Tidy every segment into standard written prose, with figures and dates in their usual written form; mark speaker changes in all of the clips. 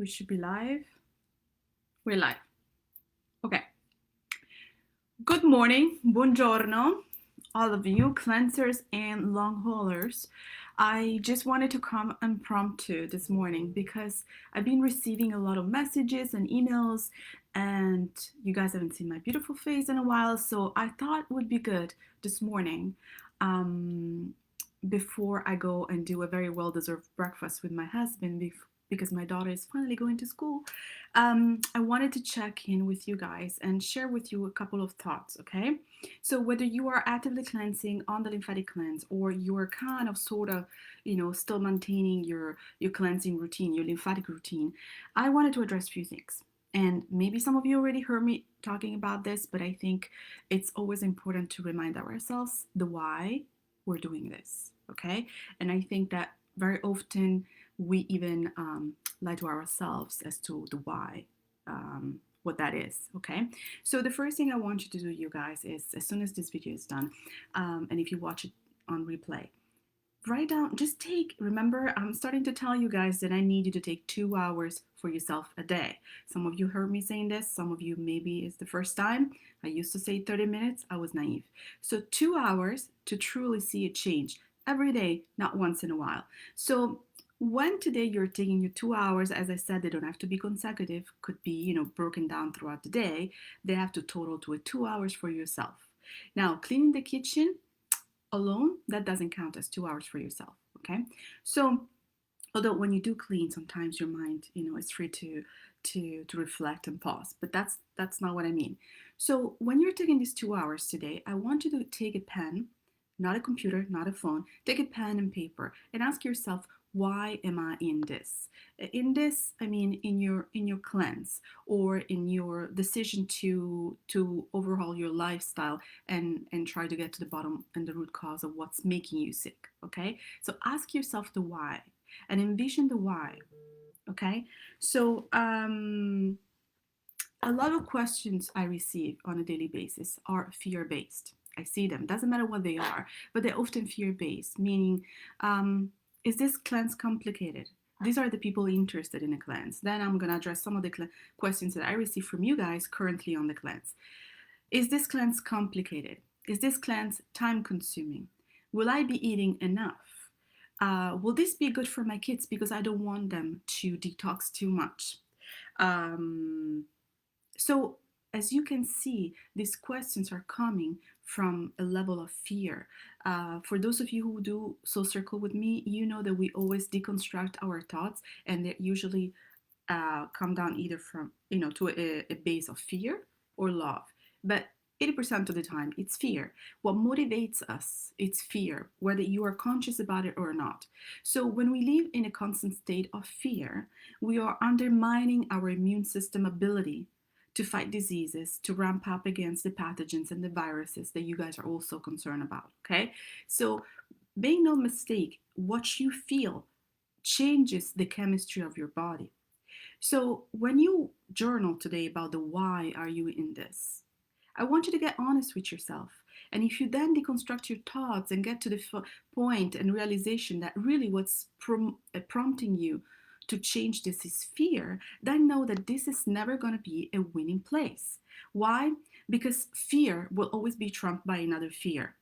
Speaker 1: We should be live. We're live. Okay. Good morning. Buongiorno, all of you cleansers and long haulers. I just wanted to come impromptu this morning because I've been receiving a lot of messages and emails, and you guys haven't seen my beautiful face in a while. So I thought it would be good this morning, um, before I go and do a very well deserved breakfast with my husband because my daughter is finally going to school. I wanted to check in with you guys and share with you a couple of thoughts, okay? So whether you are actively cleansing on the lymphatic cleanse or you are kind of sort of, still maintaining your cleansing routine, your lymphatic routine, I wanted to address a few things. And maybe some of you already heard me talking about this, but I think it's always important to remind ourselves the why we're doing this, okay? And I think that very often we even lie to ourselves as to the why, what that is, okay? So the first thing I want you to do, you guys, is as soon as this video is done, and if you watch it on replay, write down, remember, I'm starting to tell you guys that I need you to take 2 hours for yourself a day. Some of you heard me saying this, some of you maybe it's the first time. I used to say 30 minutes, I was naive. So 2 hours to truly see a change every day, not once in a while. So when today you're taking your 2 hours, as I said, they don't have to be consecutive, could be, broken down throughout the day. They have to total to a 2 hours for yourself. Now, cleaning the kitchen alone, that doesn't count as 2 hours for yourself, okay? So although when you do clean, sometimes your mind, is free to reflect and pause, but that's not what I mean. So when you're taking these 2 hours today, I want you to take a pen, not a computer, not a phone, take a pen and paper and ask yourself, why am I in this? In this, I mean in your cleanse or in your decision to overhaul your lifestyle and try to get to the bottom and the root cause of what's making you sick. Okay, so ask yourself the why and envision the why. Okay, so a lot of questions I receive on a daily basis are fear based. I see them, doesn't matter what they are, but they're often fear based, meaning, is this cleanse complicated? These are the people interested in a cleanse. Then I'm going to address some of the questions that I receive from you guys currently on the cleanse. Is this cleanse complicated? Is this cleanse time consuming? Will I be eating enough? Will this be good for my kids because I don't want them to detox too much? Um, so, as you can see, these questions are coming from a level of fear. For those of you who do Soul Circle with me, you know that we always deconstruct our thoughts, and they usually come down either from, to a base of fear or love. But 80% of the time, it's fear. What motivates us, it's fear, whether you are conscious about it or not. So when we live in a constant state of fear, we are undermining our immune system ability to fight diseases, to ramp up against the pathogens and the viruses that you guys are also concerned about, okay? So make no mistake, what you feel changes the chemistry of your body. So when you journal today about the why are you in this, I want you to get honest with yourself. And if you then deconstruct your thoughts and get to the point and realization that really what's prompting you to change this is fear, then know that this is never going to be a winning place. Why? Because fear will always be trumped by another fear.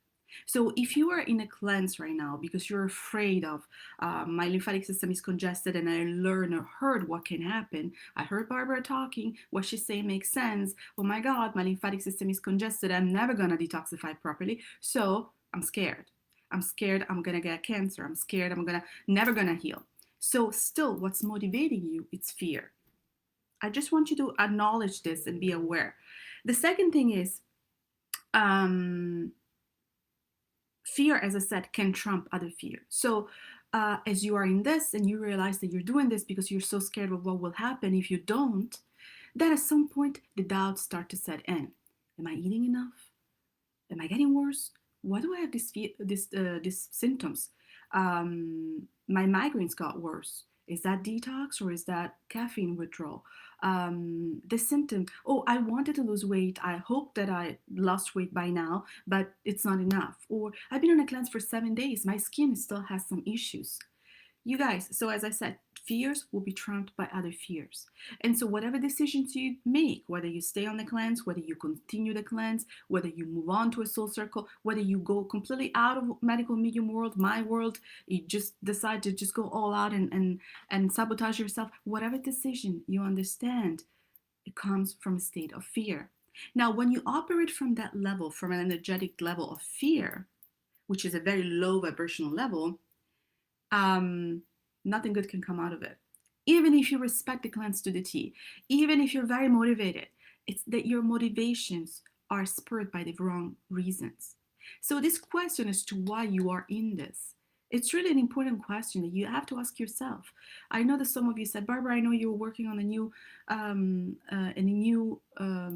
Speaker 1: So if you are in a cleanse right now because you're afraid of, my lymphatic system is congested and I learned or heard what can happen. I heard Barbara talking, what she's saying makes sense. Oh my God, my lymphatic system is congested. I'm never going to detoxify properly. So I'm scared. I'm scared I'm going to get cancer. I'm scared I'm never going to heal. So still what's motivating you, it's fear. I just want you to acknowledge this and be aware. The second thing is, fear, as I said, can trump other fear. So as you are in this and you realize that you're doing this because you're so scared of what will happen if you don't, then at some point the doubts start to set in. Am I eating enough? Am I getting worse? Why do I have these symptoms? My migraines got worse. Is that detox or is that caffeine withdrawal? The symptom, oh, I wanted to lose weight. I hope that I lost weight by now, but it's not enough. Or I've been on a cleanse for 7 days. My skin still has some issues. You guys, so as I said, Fears will be trumped by other fears. And so, whatever decisions you make, whether you stay on the cleanse, whether you continue the cleanse, whether you move on to a soul circle, whether you go completely out of medical medium world, my world, you just decide to just go all out and sabotage yourself, whatever decision you understand, it comes from a state of fear. Now, when you operate from that level, from an energetic level of fear, which is a very low vibrational level, um, nothing good can come out of it. Even if you respect the cleanse to the T, even if you're very motivated, it's that your motivations are spurred by the wrong reasons. So this question as to why you are in this, it's really an important question that you have to ask yourself. I know that some of you said, Barbara, I know you're working on a new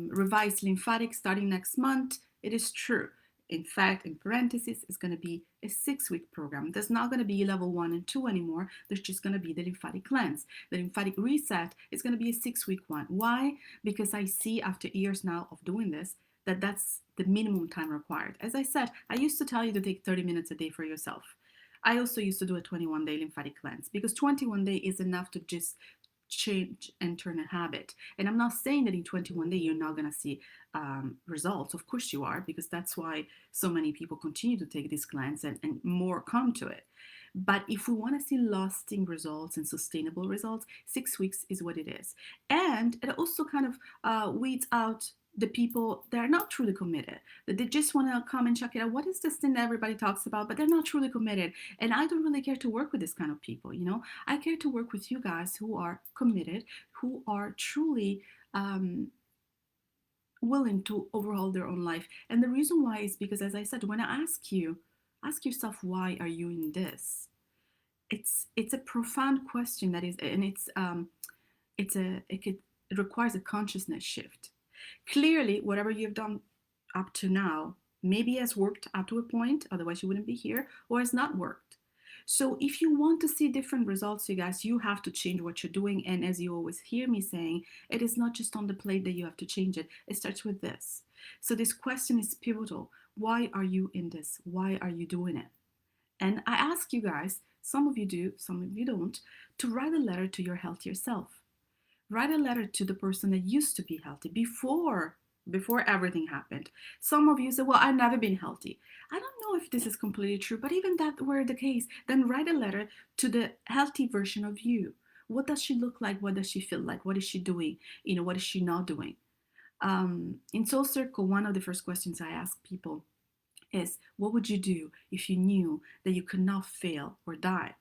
Speaker 1: revised lymphatic starting next month. It is true. In fact, in parentheses, it's going to be a 6-week program. There's not going to be level 1 and 2 anymore. There's just going to be the lymphatic cleanse. The lymphatic reset is going to be a 6-week one. Why? Because I see after years now of doing this that that's the minimum time required. As I said, I used to tell you to take 30 minutes a day for yourself. I also used to do a 21-day lymphatic cleanse because 21 days is enough to just change and turn a habit. And I'm not saying that in 21 days you're not going to see results. Of course you are, because that's why so many people continue to take this cleanse and more come to it. But if we want to see lasting results and sustainable results, 6 weeks is what it is. And it also kind of weeds out the people that are not truly committed, that they just want to come and check it out. What is this thing that everybody talks about, but they're not truly committed? And I don't really care to work with this kind of people, you know. I care to work with you guys who are committed, who are truly willing to overhaul their own life. And the reason why is because, as I said, when I ask yourself, why are you in this? It's a profound question that is, and it requires a consciousness shift. Clearly, whatever you've done up to now maybe has worked up to a point, otherwise you wouldn't be here, or has not worked. So if you want to see different results, you guys, you have to change what you're doing. And as you always hear me saying, it is not just on the plate that you have to change it. It starts with this. So this question is pivotal. Why are you in this? Why are you doing it? And I ask you guys, some of you do, some of you don't, to write a letter to your healthier self. Write a letter to the person that used to be healthy before everything happened. Some of you say, well, I've never been healthy. I don't know if this is completely true, but even that were the case, then write a letter to the healthy version of you. What does she look like? What does she feel like? What is she doing? You know, what is she not doing? In Soul Circle, one of the first questions I ask people is, what would you do if you knew that you could not fail or die?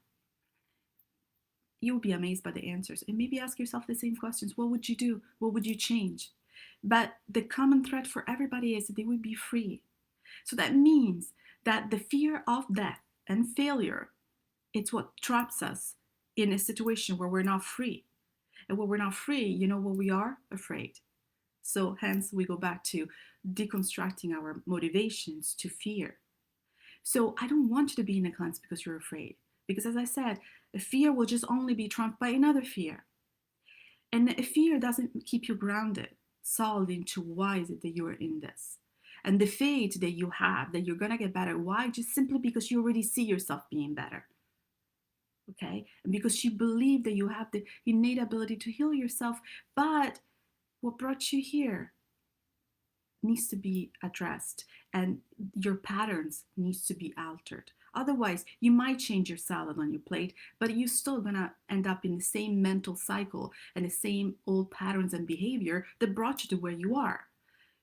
Speaker 1: You'll be amazed by the answers. And maybe ask yourself the same questions. What would you do? What would you change? But the common thread for everybody is that they would be free. So that means that the fear of death and failure, it's what traps us in a situation where we're not free. And when we're not free, you know what we are? Afraid. So hence we go back to deconstructing our motivations to fear. So I don't want you to be in a cleanse because you're afraid. Because as I said, a fear will just only be trumped by another fear. And a fear doesn't keep you grounded, solid into why is it that you're in this. And the faith that you have that you're going to get better, why? Just simply because you already see yourself being better. Okay? And because you believe that you have the innate ability to heal yourself. But what brought you here needs to be addressed, and your patterns needs to be altered. Otherwise, you might change your salad on your plate, but you're still gonna end up in the same mental cycle and the same old patterns and behavior that brought you to where you are.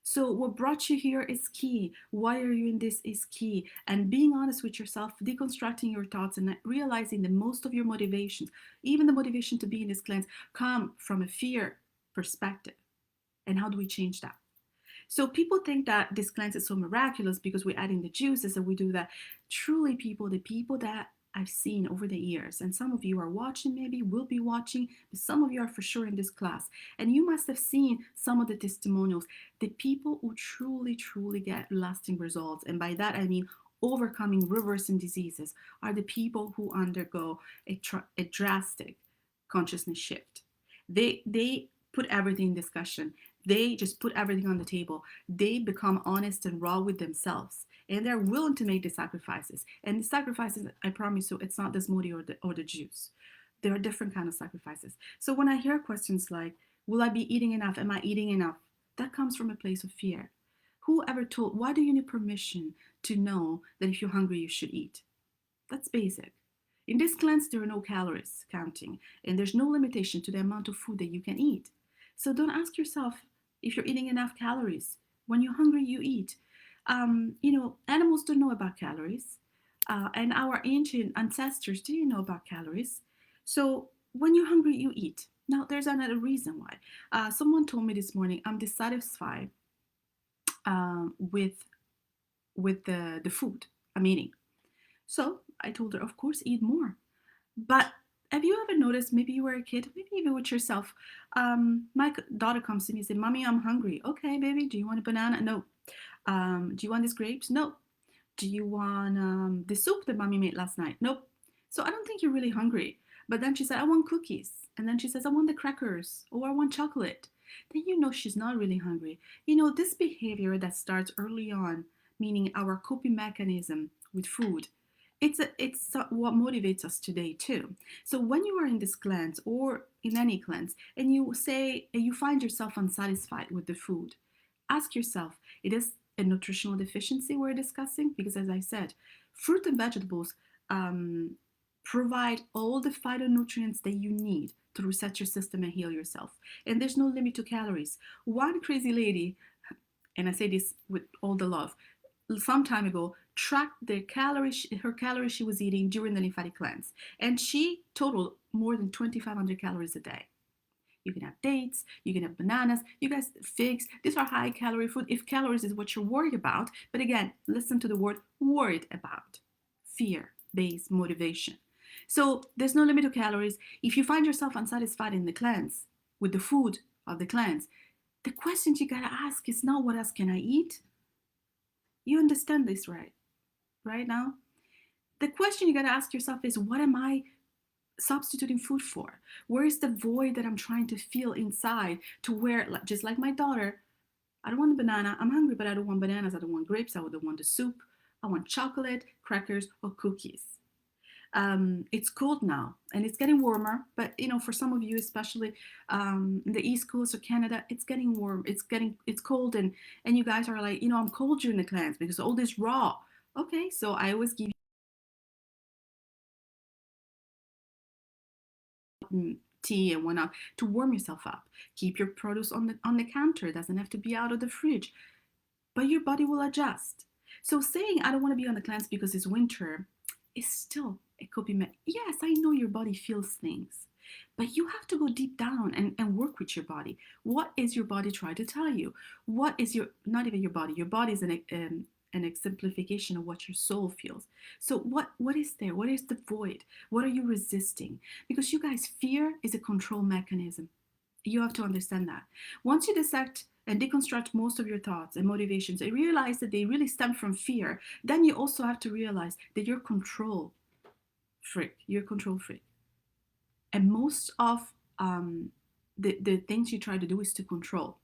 Speaker 1: So what brought you here is key. Why are you in this is key. And being honest with yourself, deconstructing your thoughts and realizing that most of your motivations, even the motivation to be in this cleanse, come from a fear perspective. And how do we change that? So people think that this cleanse is so miraculous because we're adding the juices and we do that. Truly, the people that I've seen over the years, and some of you are watching, maybe will be watching, but some of you are for sure in this class. And you must have seen some of the testimonials, the people who truly, truly get lasting results. And by that, I mean overcoming, reversing diseases, are the people who undergo a drastic consciousness shift. They put everything in discussion. They just put everything on the table. They become honest and raw with themselves. And they're willing to make the sacrifices. And the sacrifices, I promise you, it's not the smoothie or the juice. There are different kind of sacrifices. So when I hear questions like, will I be eating enough? Am I eating enough? That comes from a place of fear. Whoever told, why do you need permission to know that if you're hungry, you should eat? That's basic. In this cleanse, there are no calories counting, and there's no limitation to the amount of food that you can eat. So don't ask yourself if you're eating enough calories. When you're hungry, you eat. Animals don't know about calories, and our ancient ancestors didn't know about calories. So when you're hungry, you eat. Now, there's another reason why. Someone told me this morning, I'm dissatisfied with the food I'm eating. So I told her, of course, eat more. But have you ever noticed, maybe you were a kid, maybe even with yourself, my daughter comes to me and says, Mommy, I'm hungry. Okay, baby, do you want a banana? No. Do you want these grapes? No. Do you want the soup that Mommy made last night? Nope. So I don't think you're really hungry. But then she said, I want cookies. And then she says, I want the crackers, or I want chocolate. Then you know she's not really hungry. This behavior that starts early on, meaning our coping mechanism with food, it's what motivates us today too. So when you are in this cleanse or in any cleanse and you find yourself unsatisfied with the food, ask yourself, it is a nutritional deficiency we're discussing? Because as I said, fruit and vegetables um, provide all the phytonutrients that you need to reset your system and heal yourself. And there's no limit to calories. One crazy lady, and I say this with all the love, some time ago tracked her calories she was eating during the lymphatic cleanse, and she totaled more than 2,500 calories a day. You can have dates, you can have bananas, you guys, figs. These are high calorie food if calories is what you're worried about. But again, listen to the word worried about. Fear based motivation. So there's no limit to calories. If you find yourself unsatisfied in the cleanse with the food of the cleanse, the questions you gotta ask is not what else can I eat? You understand this right now? The question you gotta ask yourself is, what am I substituting food for? Where is the void that I'm trying to fill inside to where, just like my daughter, I don't want a banana. I'm hungry, but I don't want bananas. I don't want grapes. I don't want the soup. I want chocolate, crackers, or cookies. It's cold now and it's getting warmer, but for some of you, especially in the East Coast of Canada, it's getting warm. It's cold, and you guys are like, I'm cold during the cleanse because all this raw. Okay, so I always give you tea and whatnot to warm yourself up. Keep your produce on the counter. It doesn't have to be out of the fridge, but your body will adjust. So saying I don't want to be on the cleanse because it's winter is still a coping mechanism. Yes, I know your body feels things, but you have to go deep down and work with your body. What is your body trying to tell you? What is not even your body is an exemplification of what your soul feels. So what is there? What is the void? What are you resisting? Because you guys, fear is a control mechanism. You have to understand that. Once you dissect and deconstruct most of your thoughts and motivations and realize that they really stem from fear, then you also have to realize that you're control freak. You're control freak. And most of the things you try to do is to control.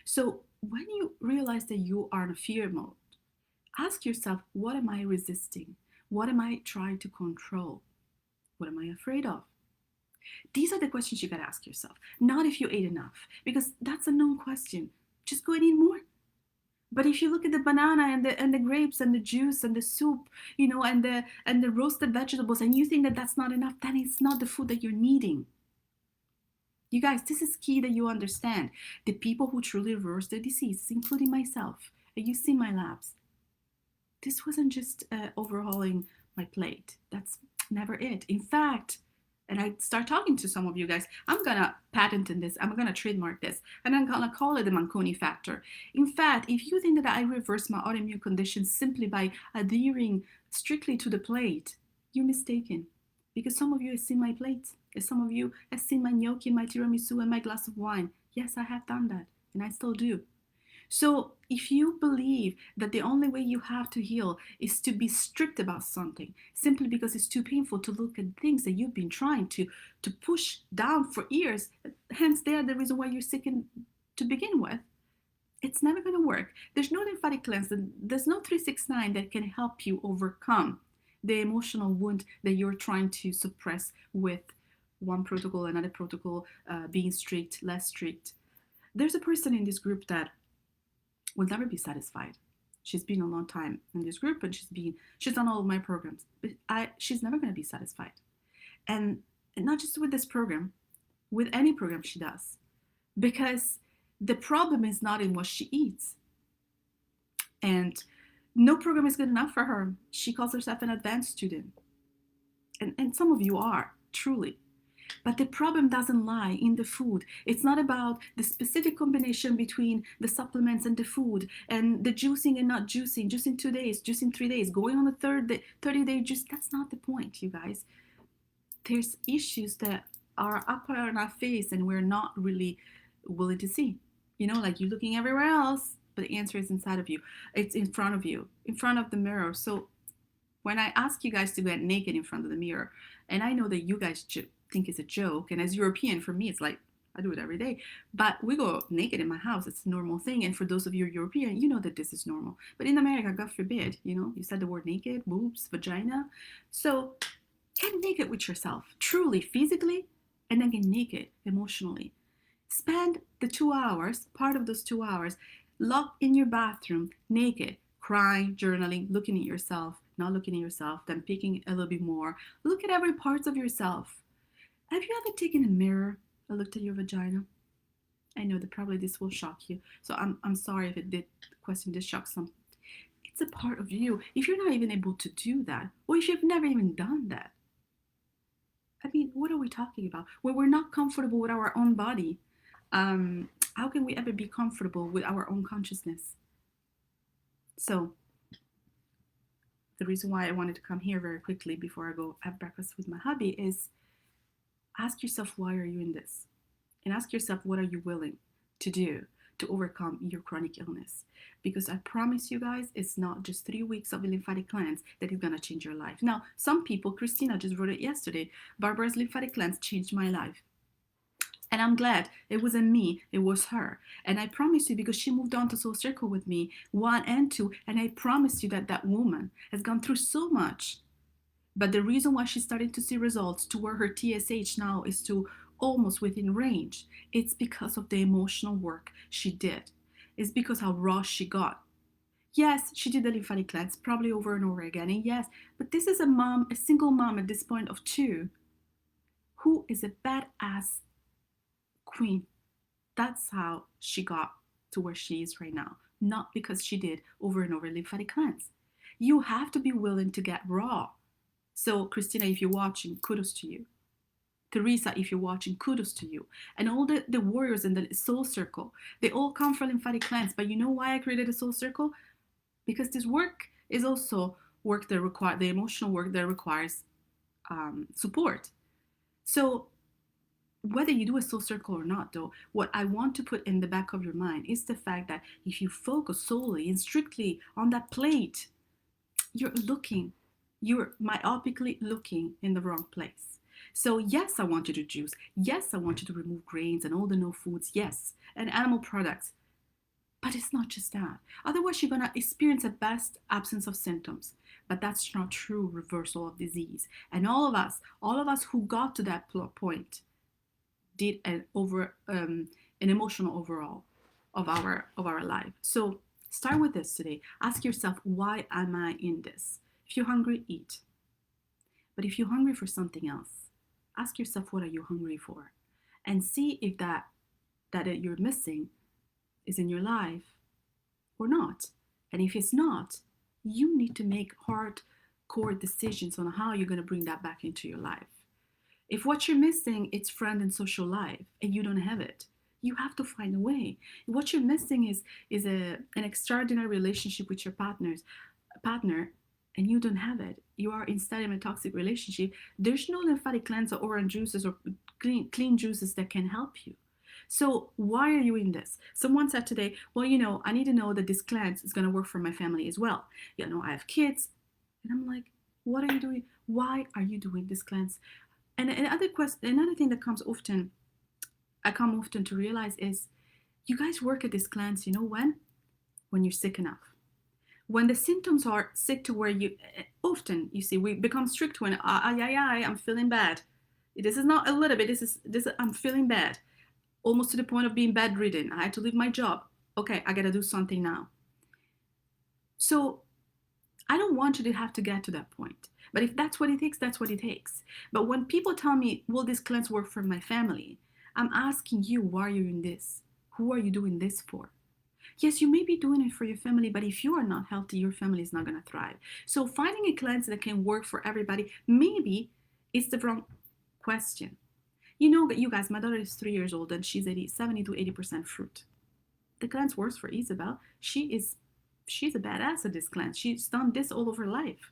Speaker 1: So when you realize that you are in a fear mode, ask yourself, what am I resisting? What am I trying to control? What am I afraid of? These are the questions you got to ask yourself, not if you ate enough, because that's a known question. Just go and eat more. But if you look at the banana and the grapes and the juice and the soup, and the roasted vegetables, and you think that that's not enough, then it's not the food that you're needing. You guys, this is key that you understand. The people who truly reverse their disease, including myself, and you see my labs, this wasn't just overhauling my plate. That's never it. In fact, and I start talking to some of you guys, I'm gonna patent in this, I'm gonna trademark this, and I'm gonna call it the Manconi Factor. In fact, if you think that I reverse my autoimmune conditions simply by adhering strictly to the plate, you're mistaken. Because some of you have seen my plates, and some of you have seen my gnocchi, my tiramisu, and my glass of wine. Yes, I have done that, and I still do. So if you believe that the only way you have to heal is to be strict about something, simply because it's too painful to look at things that you've been trying to push down for years, hence they are the reason why you're sick to begin with, it's never going to work. There's no lymphatic cleanse. There's no 369 that can help you overcome the emotional wound that you're trying to suppress with one protocol, another protocol, being strict, less strict. There's a person in this group that will never be satisfied. She's been a long time in this group, and she's done all of my programs, but she's never going to be satisfied. And not just with this program, with any program she does, because the problem is not in what she eats. And no program is good enough for her. She calls herself an advanced student. And some of you are, truly. But the problem doesn't lie in the food. It's not about the specific combination between the supplements and the food and the juicing and not juicing, juicing 2 days, juicing 3 days, going on the 30-day juice. That's not the point, you guys. There's issues that are up on our face and we're not really willing to see. You know, like you're looking everywhere else, but the answer is inside of you. It's in front of you, in front of the mirror. So when I ask you guys to get naked in front of the mirror, and I know that you guys think it's a joke, and as European, for me, it's like, I do it every day, but we go naked in my house. It's a normal thing. And for those of you European, you know that this is normal. But in America, God forbid, you know, you said the word naked, boobs, vagina. So get naked with yourself, truly, physically, and then get naked emotionally. Spend the 2 hours, part of those 2 hours, locked in your bathroom, naked, crying, journaling, looking at yourself, not looking at yourself, then picking a little bit more. Look at every part of yourself. Have you ever taken a mirror and looked at your vagina? I know that probably this will shock you. So I'm sorry if the question did shock some. It's a part of you. If you're not even able to do that, or if you've never even done that, I mean, what are we talking about? When we're not comfortable with our own body, how can we ever be comfortable with our own consciousness? So the reason why I wanted to come here very quickly before I go have breakfast with my hubby is ask yourself, why are you in this? And ask yourself, what are you willing to do to overcome your chronic illness? Because I promise you guys, it's not just 3 weeks of a lymphatic cleanse that is going to change your life. Now, some people, Christina just wrote it yesterday, Barbara's lymphatic cleanse changed my life. And I'm glad it wasn't me, it was her. And I promise you, because she moved on to Soul Circle with me, 1 and 2, and I promise you that that woman has gone through so much. But the reason why she's starting to see results to where her TSH now is to almost within range, it's because of the emotional work she did. It's because how raw she got. Yes, she did the lymphatic cleanse probably over and over again. And yes, but this is a mom, a single mom at this point of 2, who is a badass queen. That's how she got to where she is right now. Not because she did over and over lymphatic cleanse. You have to be willing to get raw. So, Christina, if you're watching, kudos to you. Teresa, if you're watching, kudos to you. And all the warriors in the Soul Circle, they all come from lymphatic cleanse. But you know why I created a Soul Circle? Because this work is also work that requires, the emotional work that requires support. So, whether you do a Soul Circle or not, though, what I want to put in the back of your mind is the fact that if you focus solely and strictly on that plate, you're myopically looking in the wrong place. So yes, I want you to juice. Yes, I want you to remove grains and all the no foods. Yes, and animal products. But it's not just that. Otherwise, you're going to experience at best absence of symptoms. But that's not true reversal of disease. And all of us who got to that point did an emotional overall of our life. So start with this today. Ask yourself, why am I in this? If you're hungry, eat. But if you're hungry for something else, ask yourself, what are you hungry for? And see if that you're missing is in your life or not. And if it's not, you need to make hardcore decisions on how you're going to bring that back into your life. If what you're missing is friend and social life and you don't have it, you have to find a way. What you're missing is an extraordinary relationship with your partner, and you don't have it. You are instead in a toxic relationship. There's no lymphatic cleanse or orange juices or clean juices that can help you. So why are you in this? Someone said today, well, I need to know that this cleanse is going to work for my family as well. I have kids. And I'm like, what are you doing? Why are you doing this cleanse? And another thing that I come often to realize is, you guys work at this cleanse, when you're sick enough. When the symptoms are sick to where you see, we become strict when, I'm feeling bad. This is not a little bit. This is I'm feeling bad, almost to the point of being bedridden. I had to leave my job. Okay, I gotta do something now. So I don't want you to have to get to that point. But if that's what it takes, that's what it takes. But when people tell me, will this cleanse work for my family? I'm asking you, why are you in this? Who are you doing this for? Yes, you may be doing it for your family, but if you are not healthy, your family is not going to thrive. So finding a cleanse that can work for everybody, maybe it's the wrong question. You know, you guys, my daughter is 3 years old and she's 70 to 80% fruit. The cleanse works for Isabel. She's a badass at this cleanse. She's done this all of her life.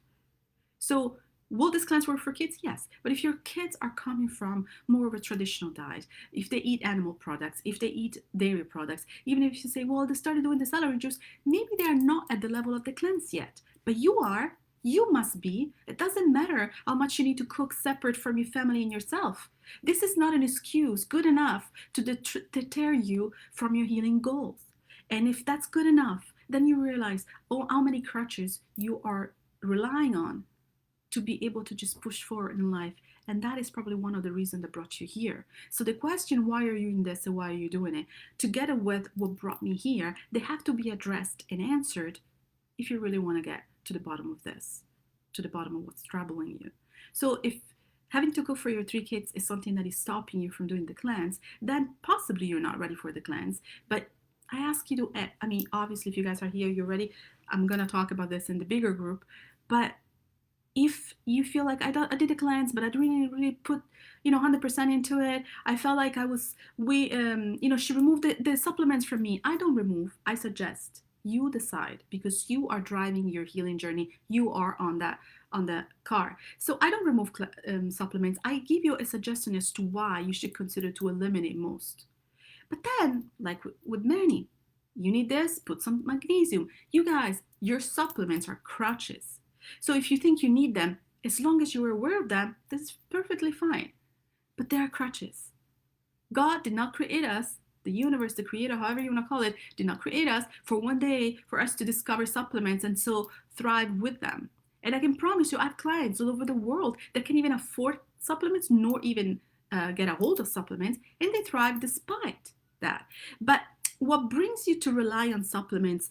Speaker 1: So will this cleanse work for kids? Yes. But if your kids are coming from more of a traditional diet, if they eat animal products, if they eat dairy products, even if you say, well, they started doing the celery juice, maybe they are not at the level of the cleanse yet. But you are. You must be. It doesn't matter how much you need to cook separate from your family and yourself. This is not an excuse good enough to deter you from your healing goals. And if that's good enough, then you realize, oh, how many crutches you are relying on to be able to just push forward in life. And that is probably one of the reasons that brought you here. So the question, why are you in this and why are you doing it, together with what brought me here, they have to be addressed and answered if you really want to get to the bottom of this, to the bottom of what's troubling you. So if having to cook for your 3 kids is something that is stopping you from doing the cleanse, then possibly you're not ready for the cleanse. But I ask you to, I mean, obviously, if you guys are here, you're ready. I'm going to talk about this in the bigger group. But if you feel like I did a cleanse, but I didn't really put 100% into it, I felt like I was she removed the supplements from me. I don't remove, I suggest. You decide, because you are driving your healing journey. You are on the car. So I don't remove supplements. I give you a suggestion as to why you should consider to eliminate most. But then, like with many, you need this, put some magnesium. You guys, your supplements are crutches. So if you think you need them, as long as you're aware of them, that's perfectly fine. But they are crutches. God did not create us, the universe, the creator, however you want to call it, did not create us for one day for us to discover supplements and so thrive with them. And I can promise you, I have clients all over the world that can even afford supplements, nor even get a hold of supplements, and they thrive despite that. But what brings you to rely on supplements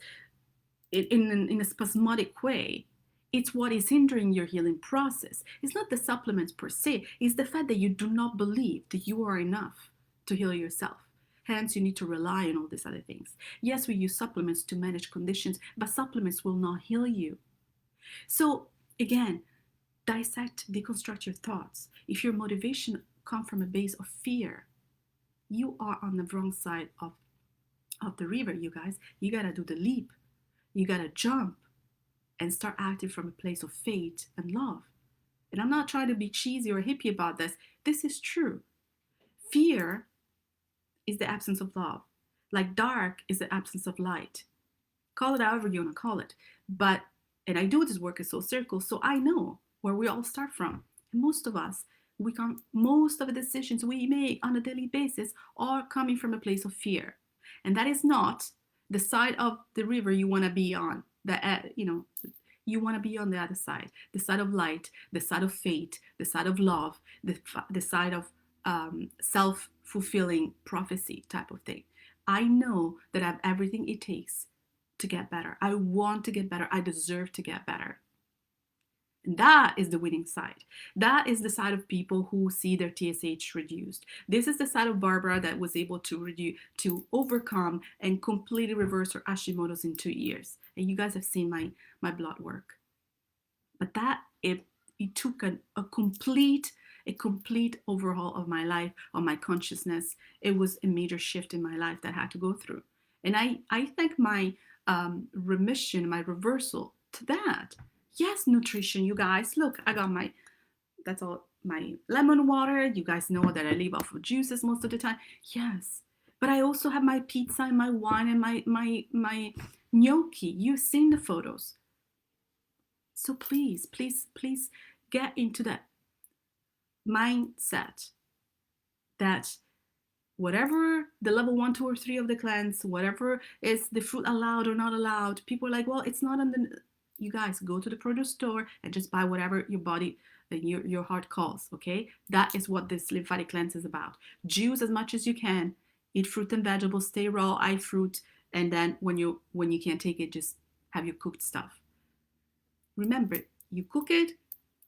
Speaker 1: in a spasmodic way, it's what is hindering your healing process. It's not the supplements per se, it's the fact that you do not believe that you are enough to heal yourself. Hence, you need to rely on all these other things. Yes, we use supplements to manage conditions, but supplements will not heal you. So, again, dissect, deconstruct your thoughts. If your motivation comes from a base of fear, you are on the wrong side of the river, you guys. You gotta do the leap. You gotta jump and start acting from a place of faith and love. And I'm not trying to be cheesy or hippie about this. This is true. Fear is the absence of love. Like dark is the absence of light. Call it however you want to call it. But, and I do this work in soul circles, so I know where we all start from. And most of us, most of the decisions we make on a daily basis are coming from a place of fear. And that is not the side of the river you want to be on. You want to be on the other side, the side of light, the side of faith, the side of love, the side of self-fulfilling prophecy type of thing. I know that I have everything it takes to get better. I want to get better. I deserve to get better. And that is the winning side. That is the side of people who see their TSH reduced. This is the side of Barbara that was able to overcome and completely reverse her Hashimoto's in 2 years. And you guys have seen my blood work. But it took a complete overhaul of my life, of my consciousness. It was a major shift in my life that I had to go through. And I thank my remission, my reversal to that. Yes, nutrition, you guys. Look, I got that's all my lemon water. You guys know that I live off of juices most of the time. Yes. But I also have my pizza and my wine and my gnocchi. You've seen the photos. So please get into that mindset that whatever the level 1, 2, or 3 of the cleanse, whatever is the fruit allowed or not allowed, people are like, well, it's not on the You guys go to the produce store and just buy whatever your body and your heart calls, okay? That is what this lymphatic cleanse is about. Juice as much as you can, eat fruit and vegetables, stay raw, eat fruit, and then when you can't take it, just have your cooked stuff. Remember, you cook it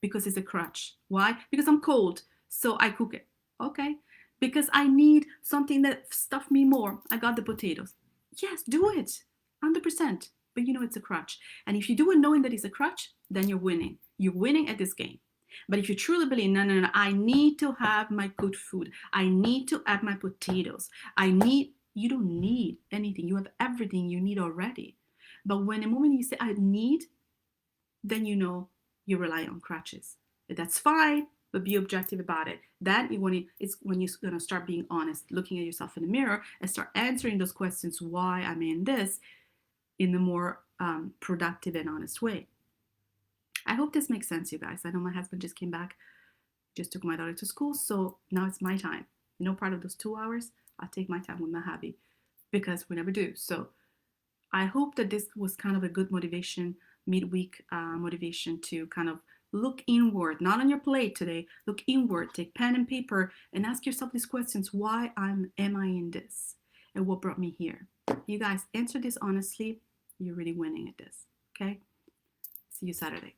Speaker 1: because it's a crutch. Why? Because I'm cold, so I cook it. Okay? Because I need something that stuff me more. I got the potatoes. Yes, do it. 100%. But you know it's a crutch. And if you do it knowing that it's a crutch, then you're winning. You're winning at this game. But if you truly believe, no, no, no, I need to have my good food. I need to have my potatoes. You don't need anything. You have everything you need already. But when the moment you say, I need, then you know you rely on crutches. That's fine, but be objective about it. Then it's when you're gonna start being honest, looking at yourself in the mirror and start answering those questions, why I'm in this, in the more productive and honest way. I hope this makes sense, you guys. I know my husband just came back, just took my daughter to school, so now it's my time. Part of those 2 hours, I take my time with my hubby because we never do. So I hope that this was kind of a good motivation, midweek motivation to kind of look inward, not on your plate today. Look inward, take pen and paper, and ask yourself these questions: why am I in this, and what brought me here? You guys answer this honestly. You're really winning at this. Okay. See you Saturday.